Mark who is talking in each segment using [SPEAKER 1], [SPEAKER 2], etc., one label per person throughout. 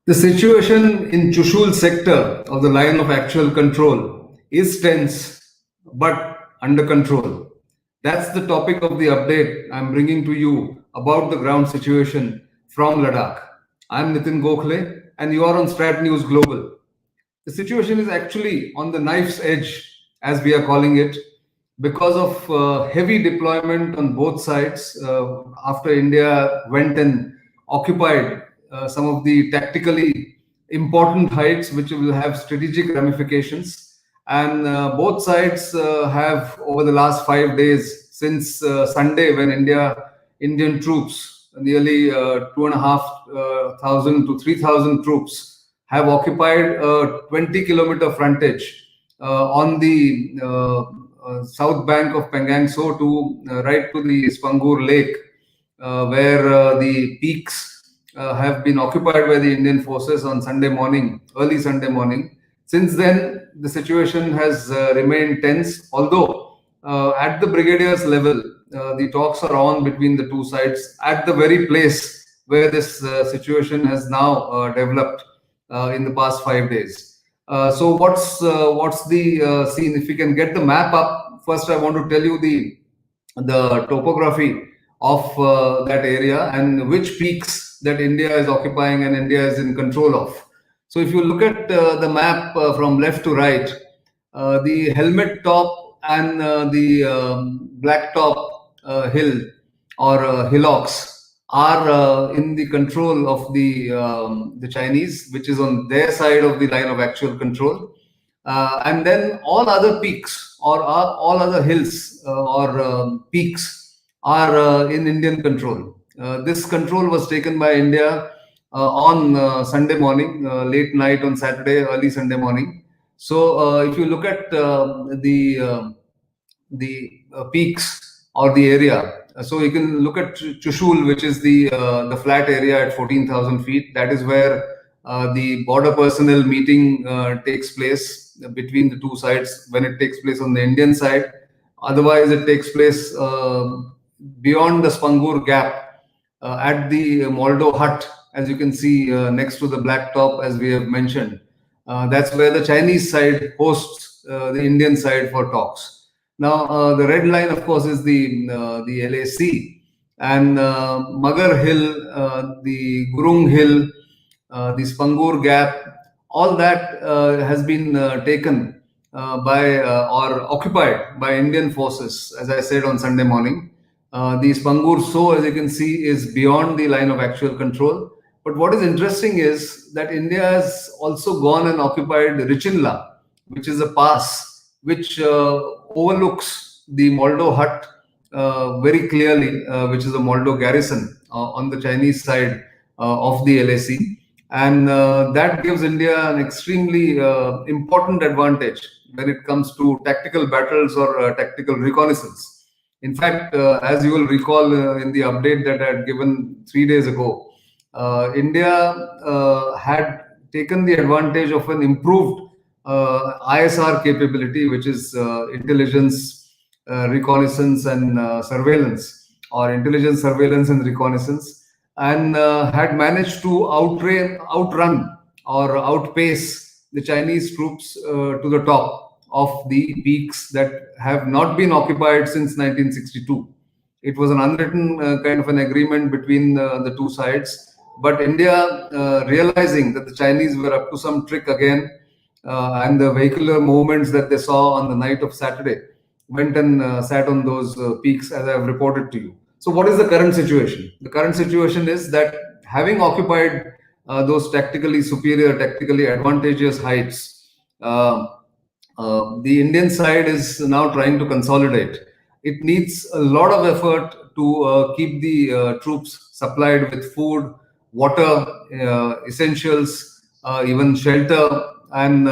[SPEAKER 1] The situation in Chushul sector of the line of actual control is tense but under control. That's the topic of the update I'm bringing to you about the ground situation from Ladakh. I'm Nitin Gokhale and you are on StratNews Global. The situation is actually on the knife's edge, as we are calling it, because of heavy deployment on both sides after India went and occupied some of the tactically important heights which will have strategic ramifications. And both sides have, over the last 5 days, since Sunday, when Indian troops, nearly 2,500 to 3,000 troops, have occupied a 20-kilometer frontage on the south bank of Pangong Lake to right to the Pangong Lake, where the peaks have been occupied by the Indian forces on Sunday morning, early Sunday morning. Since then, the situation has remained tense, although at the brigadiers level, the talks are on between the two sides at the very place where this situation has now developed in the past 5 days. So what's the scene? If we can get the map up, first I want to tell you the topography of that area and which peaks that India is occupying and India is in control of. So if you look at the map from left to right, the helmet top and the blacktop hill or hillocks are in the control of the Chinese, which is on their side of the line of actual control. And then all other peaks or all other hills or peaks are in Indian control. This control was taken by India on Sunday morning, late night on Saturday, early Sunday morning. So if you look at the peaks or the area, so you can look at Chushul, which is the flat area at 14,000 feet. That is where the border personnel meeting takes place between the two sides when it takes place on the Indian side. Otherwise, it takes place beyond the Spangur Gap at the Moldo Hut, as you can see next to the blacktop, as we have mentioned. That's where the Chinese side hosts the Indian side for talks. Now, the red line, of course, is the LAC, and Magar Hill, the Gurung Hill, the Spangur Gap, all that has been taken by or occupied by Indian forces, as I said on Sunday morning. The Spangur So, as you can see, is beyond the line of actual control. But what is interesting is that India has also gone and occupied Richinla, which is a pass which overlooks the Moldo Hut very clearly, which is a Moldo garrison on the Chinese side of the LAC. And that gives India an extremely important advantage when it comes to tactical battles or tactical reconnaissance. In fact, as you will recall in the update that I had given 3 days ago, India had taken the advantage of an improved ISR capability, which is intelligence, reconnaissance, and surveillance, or intelligence, surveillance, and reconnaissance, and had managed to outrun or outpace the Chinese troops to the top of the peaks that have not been occupied since 1962. It was an unwritten kind of an agreement between the two sides. But India, realizing that the Chinese were up to some trick again, and the vehicular movements that they saw on the night of Saturday, went and sat on those peaks, as I have reported to you. So what is the current situation? The current situation is that having occupied those tactically superior, tactically advantageous heights, the Indian side is now trying to consolidate. It needs a lot of effort to keep the troops supplied with food, water, essentials, even shelter and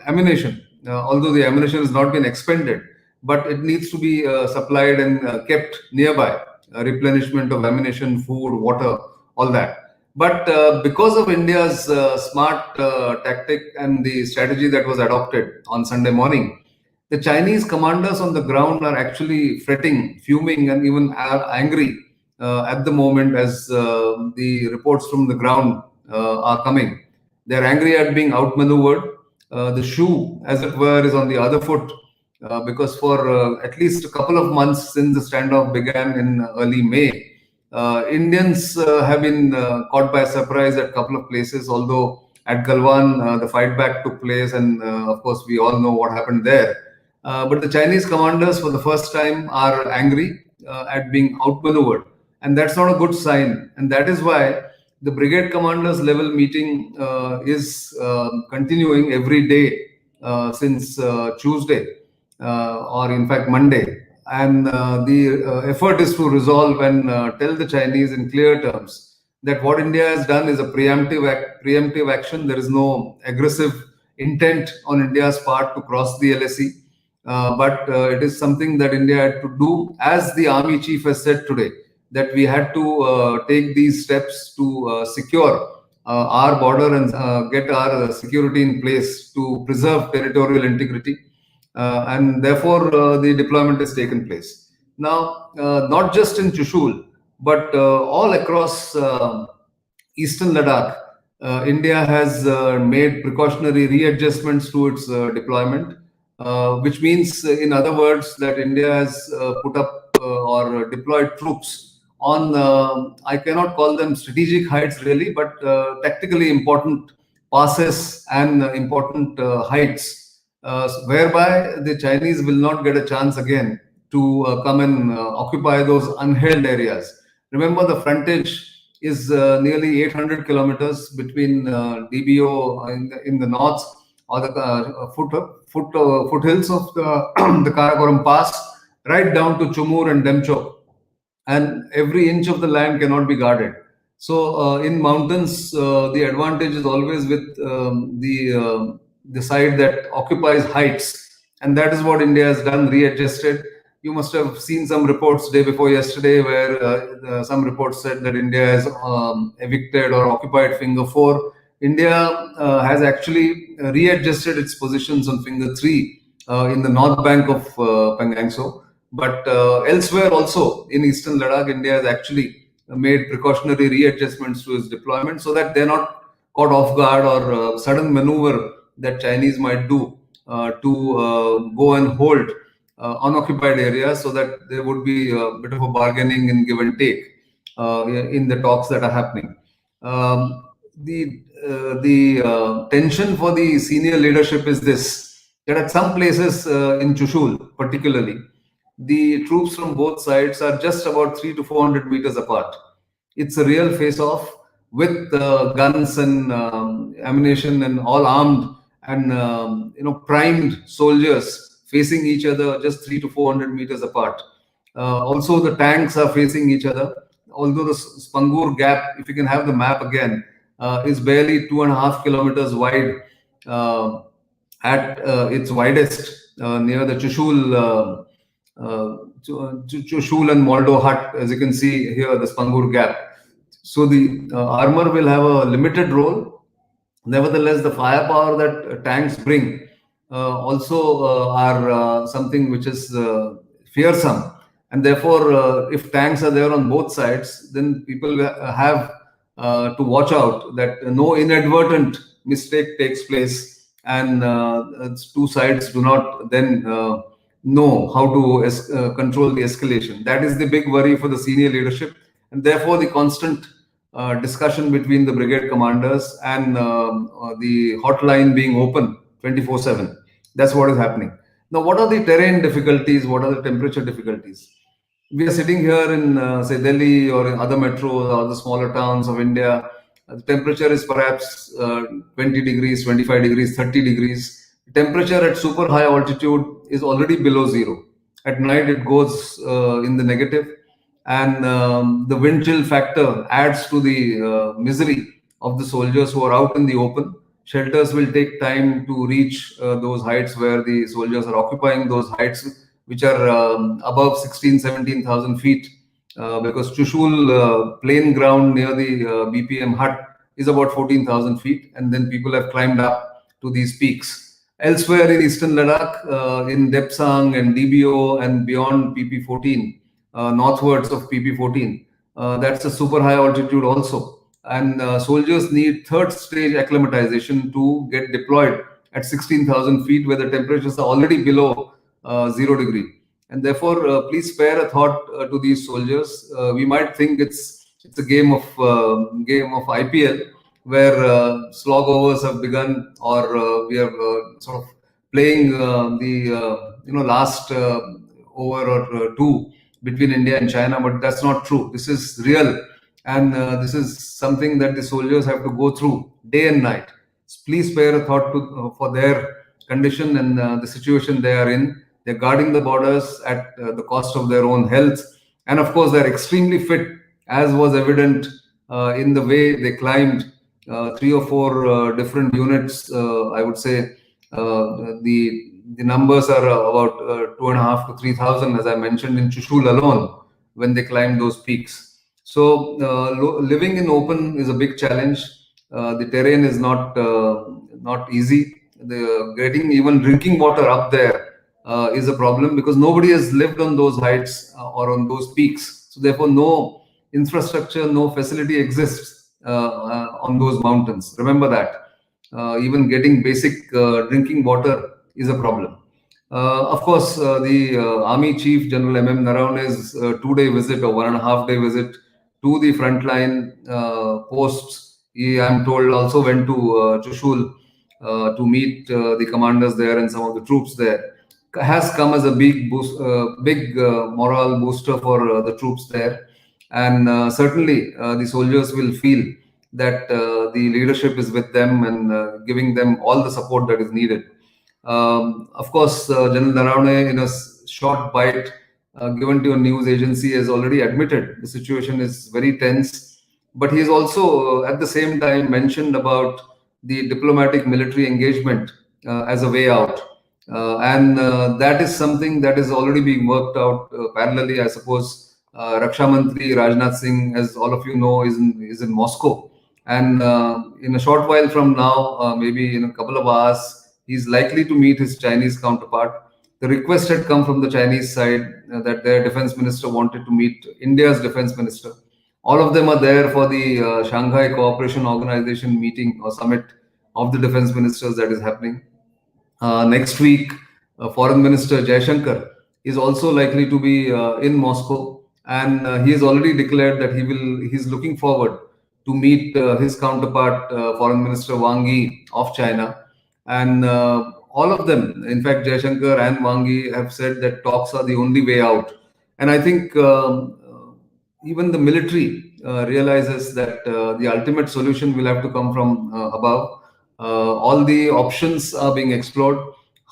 [SPEAKER 1] ammunition. Although the ammunition has not been expended, but it needs to be supplied and kept nearby. Replenishment of ammunition, food, water, all that. But because of India's smart tactic and the strategy that was adopted on Sunday morning, the Chinese commanders on the ground are actually fretting, fuming, and even are angry at the moment as the reports from the ground are coming. They're angry at being outmaneuvered. The shoe, as it were, is on the other foot because for at least a couple of months since the standoff began in early May, Indians have been caught by surprise at a couple of places, although at Galwan, the fight back took place, and of course, we all know what happened there. But the Chinese commanders, for the first time, are angry at being outmaneuvered, and that's not a good sign. And that is why the brigade commanders level meeting is continuing every day since Tuesday, or in fact Monday. And the effort is to resolve and tell the Chinese in clear terms that what India has done is a preemptive action. There is no aggressive intent on India's part to cross the LSE, but it is something that India had to do, as the army chief has said today, that we had to take these steps to secure our border and get our security in place to preserve territorial integrity. And therefore, the deployment has taken place. Now, not just in Chushul, but all across eastern Ladakh, India has made precautionary readjustments to its deployment, which means, in other words, that India has put up or deployed troops on, I cannot call them strategic heights really, but tactically important passes and important heights, whereby the Chinese will not get a chance again to come and occupy those unheld areas. Remember, the frontage is nearly 800 kilometers between DBO in the north, or the foothills of the, the Karakoram Pass, right down to Chumur and Demchok, and every inch of the land cannot be guarded. So in mountains, the advantage is always with the side that occupies heights, and that is what India has done, readjusted. You must have seen some reports day before yesterday where some reports said that India has evicted or occupied Finger 4. India has actually readjusted its positions on Finger 3 in the north bank of Pangangso. But elsewhere also in eastern Ladakh, India has actually made precautionary readjustments to its deployment so that they're not caught off guard or sudden maneuver that Chinese might do to go and hold unoccupied areas, so that there would be a bit of a bargaining and give and take in the talks that are happening. The tension for the senior leadership is this, that at some places in Chushul particularly, the troops from both sides are just about 300 to 400 meters apart. It's a real face-off with guns and ammunition and all armed and primed soldiers facing each other just 300 to 400 meters apart. Also, the tanks are facing each other. Although the Spangur Gap, if you can have the map again, is barely 2.5 kilometers wide at its widest near the Chushul and Moldo Hut, as you can see here, the Spangur Gap. So the armor will have a limited role. Nevertheless, the firepower that tanks bring also are something which is fearsome. And therefore, if tanks are there on both sides, then people have to watch out that no inadvertent mistake takes place, and two sides do not then know how to control the escalation. That is the big worry for the senior leadership, and therefore the constant discussion between the brigade commanders and the hotline being open 24/7. That's what is happening. Now, what are the terrain difficulties? What are the temperature difficulties? We are sitting here in, say, Delhi or in other metros or the smaller towns of India. The temperature is perhaps 20 degrees, 25 degrees, 30 degrees. Temperature at super high altitude is already below zero. At night, it goes in the negative, and the wind chill factor adds to the misery of the soldiers who are out in the open. Shelters will take time to reach those heights where the soldiers are occupying those heights, which are above 16, 17,000 feet, because Chushul plain ground near the BPM hut is about 14,000 feet, and then people have climbed up to these peaks. Elsewhere in eastern Ladakh, in Depsang and DBO and beyond PP14, northwards of PP14, that's a super high altitude also. and soldiers need third stage acclimatization to get deployed at 16,000 feet, where the temperatures are already below 0 degree. And therefore, please spare a thought to these soldiers. We might think it's a game of IPL, where slog overs have begun, or we are sort of playing the last over or two between India and China. But that's not true. This is real, and this is something that the soldiers have to go through day and night. Please spare a thought to for their condition and the situation they are in. They're guarding the borders at the cost of their own health, and of course, they're extremely fit, as was evident in the way they climbed three or four different units. I would say the numbers are about 2.5 to 3,000, as I mentioned, in Chushul alone, when they climbed those peaks. So living in open is a big challenge. The terrain is not easy. The getting even drinking water up there is a problem, because nobody has lived on those heights or on those peaks. So therefore, no infrastructure, no facility exists on those mountains. Remember that. Even getting basic drinking water is a problem. Of course, the Army Chief General M.M. Narawane's 2-day visit or 1.5-day visit to the frontline posts, he, I'm told, also went to Chushul to meet the commanders there and some of the troops there, has come as a big boost, big morale booster for the troops there. And certainly the soldiers will feel that the leadership is with them and giving them all the support that is needed. Of course, General Naravane, in a short bite given to a news agency, has already admitted the situation is very tense. But he has also, at the same time, mentioned about the diplomatic military engagement as a way out. And that is something that is already being worked out parallelly, I suppose. Raksha Mantri Rajnath Singh, as all of you know, is in Moscow. And in a short while from now, maybe in a couple of hours, he's likely to meet his Chinese counterpart. The request had come from the Chinese side that their defense minister wanted to meet India's defense minister. All of them are there for the Shanghai Cooperation Organization meeting or summit of the defense ministers that is happening. Next week, Foreign Minister Jaishankar is also likely to be in Moscow, and he has already declared that he's looking forward to meet his counterpart, Foreign Minister Wang Yi of China. And all of them, in fact, Jaishankar and Wang Yi, have said that talks are the only way out. And I think even the military realizes that the ultimate solution will have to come from above. All the options are being explored.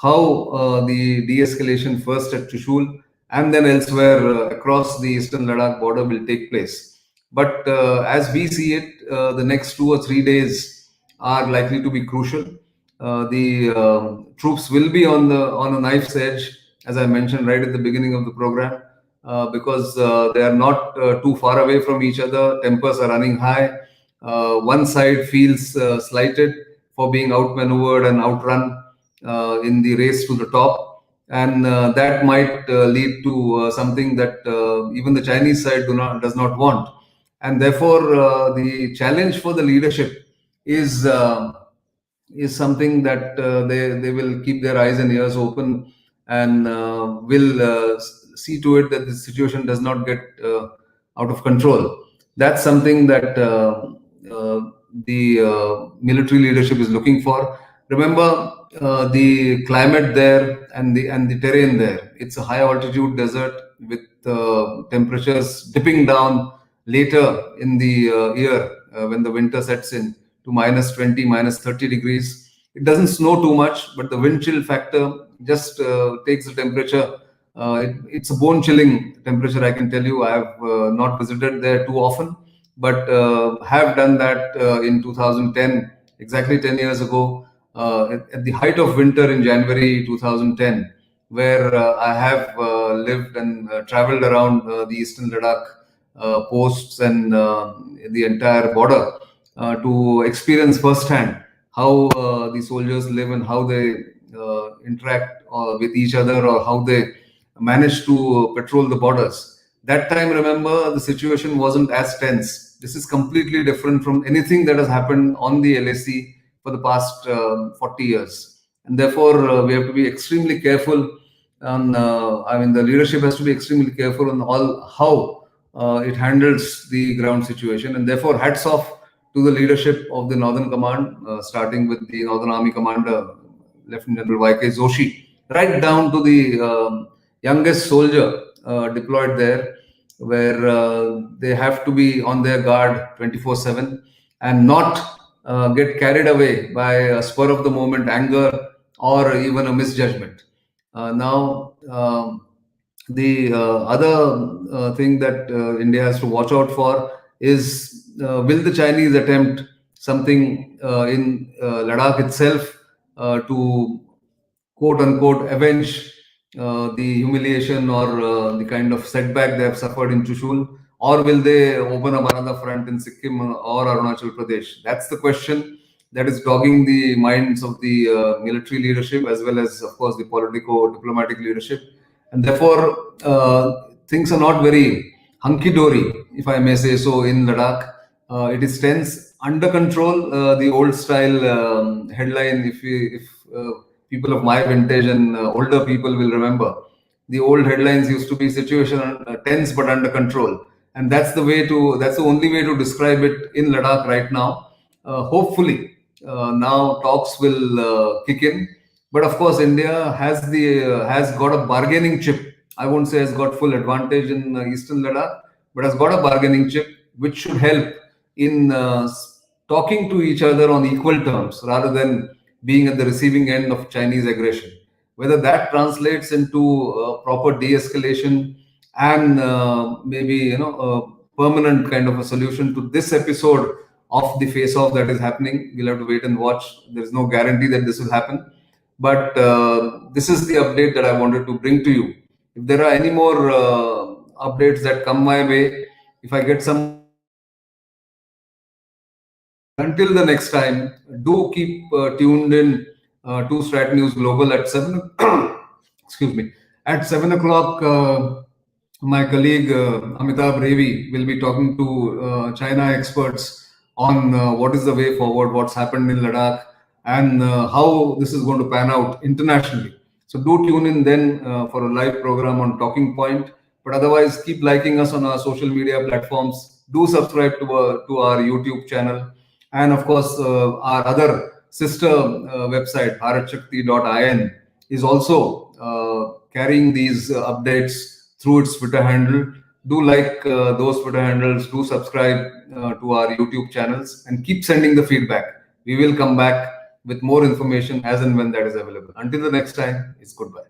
[SPEAKER 1] How the de-escalation first at Chushul and then elsewhere across the eastern Ladakh border will take place. But as we see it, the next 2 or 3 days are likely to be crucial. The troops will be on a knife's edge, as I mentioned right at the beginning of the program, because they are not too far away from each other. Tempers are running high. One side feels slighted for being outmaneuvered and outrun in the race to the top, and that might lead to something that even the Chinese side does not want. And therefore, the challenge for the leadership is something that they will keep their eyes and ears open, and will see to it that the situation does not get out of control. That's something that the military leadership is looking for. Remember the climate there and the terrain there. It's a high altitude desert with temperatures dipping down later in the year when the winter sets in to -20, -30 degrees. It doesn't snow too much, but the wind chill factor just takes the temperature. It's a bone chilling temperature, I can tell you. I have not visited there too often, but have done that in 2010, exactly 10 years ago, at the height of winter in January 2010, where I have lived and traveled around the eastern Ladakh posts and the entire border to experience firsthand how the soldiers live and how they interact with each other, or how they manage to patrol the borders. That time, remember, the situation wasn't as tense This is completely different from anything that has happened on the LAC for the past 40 years. And therefore, we have to be extremely careful on, the leadership has to be extremely careful on how it handles the ground situation. And therefore, hats off to the leadership of the Northern Command, starting with the Northern Army Commander, Lieutenant General Y.K. Joshi, right down to the youngest soldier deployed there, where they have to be on their guard 24/7 and not get carried away by a spur of the moment anger or even a misjudgment. Now, the other thing that India has to watch out for is, will the Chinese attempt something in Ladakh itself to quote unquote avenge the humiliation or the kind of setback they have suffered in Chushul, or will they open up another front in Sikkim or Arunachal Pradesh? That's the question that is dogging the minds of the military leadership as well as, of course, the politico-diplomatic leadership. And therefore, things are not very hunky-dory, if I may say so, in Ladakh. It is tense, under control. The old style headline, if people of my vintage and older people will remember, the old headlines used to be situation tense but under control, and that's the only way to describe it in Ladakh right now. Hopefully, now talks will kick in, but of course, India has got a bargaining chip. I won't say has got full advantage in eastern Ladakh, but has got a bargaining chip which should help in talking to each other on equal terms rather than being at the receiving end of Chinese aggression. Whether that translates into proper de-escalation and maybe a permanent kind of a solution to this episode of the face-off that is happening, we'll have to wait and watch. There is no guarantee that this will happen, but this is the update that I wanted to bring to you. If there are any more updates that come my way, if I get some, until the next time, do keep tuned in to StratNews Global at 7. Excuse me. At 7 o'clock, my colleague Amitabh Revi will be talking to China experts on what is the way forward, what's happened in Ladakh, and how this is going to pan out internationally. So do tune in then for a live program on Talking Point. But otherwise, keep liking us on our social media platforms. Do subscribe to our YouTube channel. And of course, our other sister website, bharatshakti.in, is also carrying these updates through its Twitter handle. Do like those Twitter handles, do subscribe to our YouTube channels, and keep sending the feedback. We will come back with more information as and when that is available. Until the next time, it's goodbye.